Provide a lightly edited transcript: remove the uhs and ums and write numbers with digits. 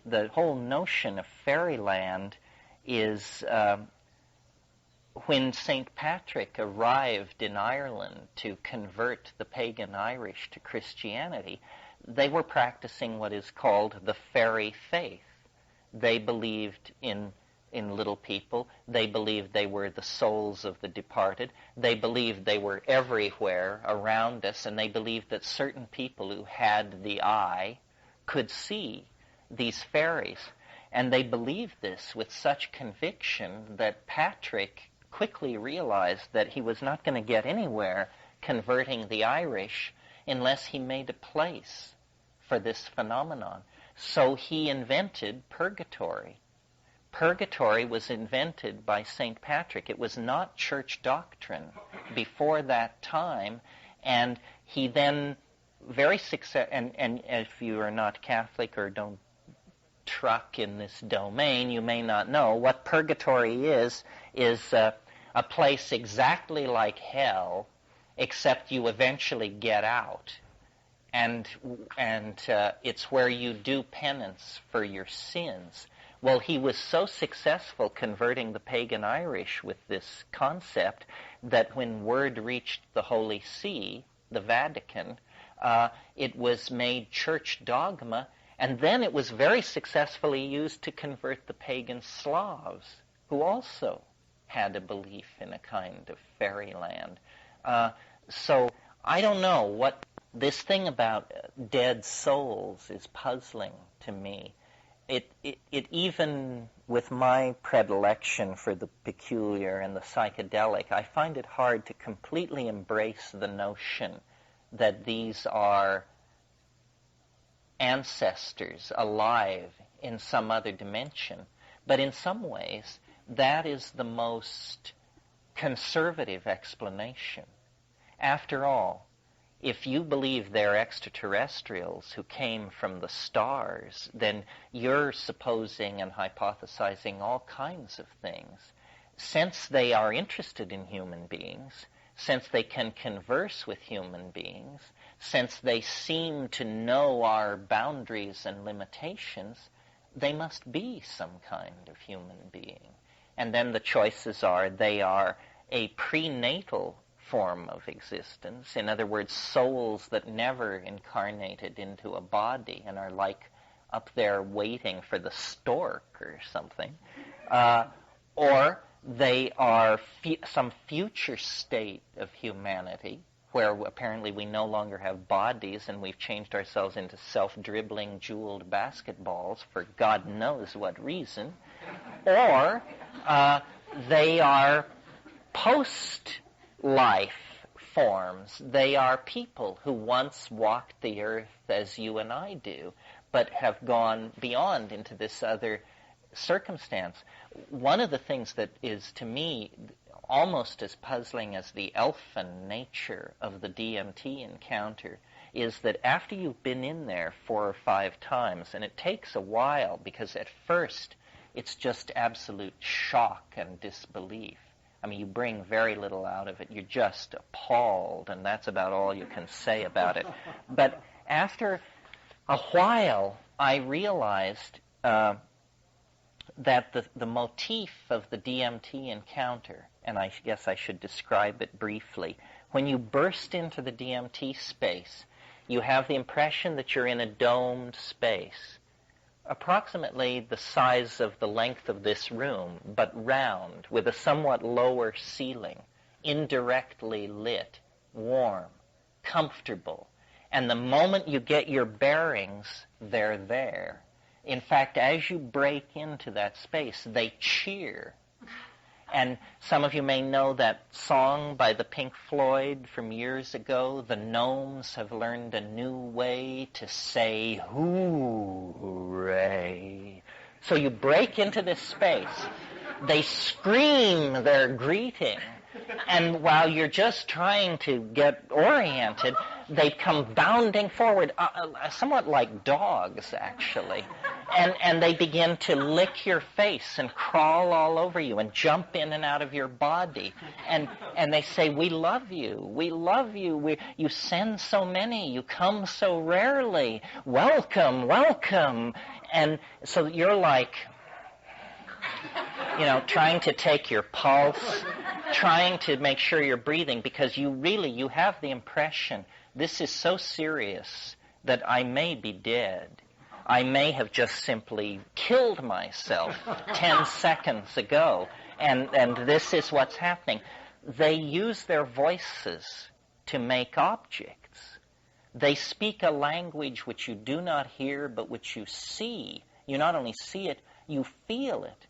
the whole notion of fairyland is when St. Patrick arrived in Ireland to convert the pagan Irish to Christianity, they were practicing what is called the fairy faith. They believed in little people. They believed they were the souls of the departed. They believed they were everywhere around us, and they believed that certain people who had the eye could see these fairies. And they believed this with such conviction that Patrick quickly realized that he was not going to get anywhere converting the Irish unless he made a place for this phenomenon. So he invented purgatory. Purgatory was invented by St. Patrick. It was not church doctrine before that time, and he then very successful, and if you are not Catholic or don't truck in this domain, you may not know what purgatory is a place exactly like hell, except you eventually get out. And it's where you do penance for your sins. Well, he was so successful converting the pagan Irish with this concept that when word reached the Holy See, the Vatican, it was made church dogma, and then it was very successfully used to convert the pagan Slavs, who also had a belief in a kind of fairyland. So I don't know what this thing about dead souls is puzzling to me. It even with my predilection for the peculiar and the psychedelic, I find it hard to completely embrace the notion that these are ancestors alive in some other dimension. But in some ways, that is the most conservative explanation. After all, if you believe they're extraterrestrials who came from the stars, then you're supposing and hypothesizing all kinds of things. Since they are interested in human beings, since they can converse with human beings, since they seem to know our boundaries and limitations, they must be some kind of human being. And then the choices are they are a prenatal form of existence. In other words, souls that never incarnated into a body and are like up there waiting for the stork or something. Or they are some future state of humanity where apparently we no longer have bodies and we've changed ourselves into self-dribbling jeweled basketballs for God knows what reason. Or they are post-life forms. They are people who once walked the earth as you and I do, but have gone beyond into this other circumstance. One of the things that is, to me, almost as puzzling as the elfin nature of the DMT encounter is that after you've been in there 4 or 5 times, and it takes a while because at first it's just absolute shock and disbelief. I mean, you bring very little out of it. You're just appalled, and that's about all you can say about it. But after a while, I realized that the motif of the DMT encounter, and I guess I should describe it briefly, when you burst into the DMT space, you have the impression that you're in a domed space, approximately the size of the length of this room, but round, with a somewhat lower ceiling, indirectly lit, warm, comfortable. And the moment you get your bearings, they're there. In fact, as you break into that space, they cheer. And some of you may know that song by the Pink Floyd from years ago, "The gnomes have learned a new way to say hooray." So you break into this space, they scream their greeting, and while you're just trying to get oriented, they come bounding forward, somewhat like dogs, actually. And they begin to lick your face and crawl all over you and jump in and out of your body. And they say, we love you. We love you. You send so many. You come so rarely. Welcome, welcome. And so you're like, trying to take your pulse, trying to make sure you're breathing, because you have the impression, this is so serious that I may be dead. I may have just simply killed myself 10 seconds ago, and this is what's happening. They use their voices to make objects. They speak a language which you do not hear, but which you see. You not only see it, you feel it.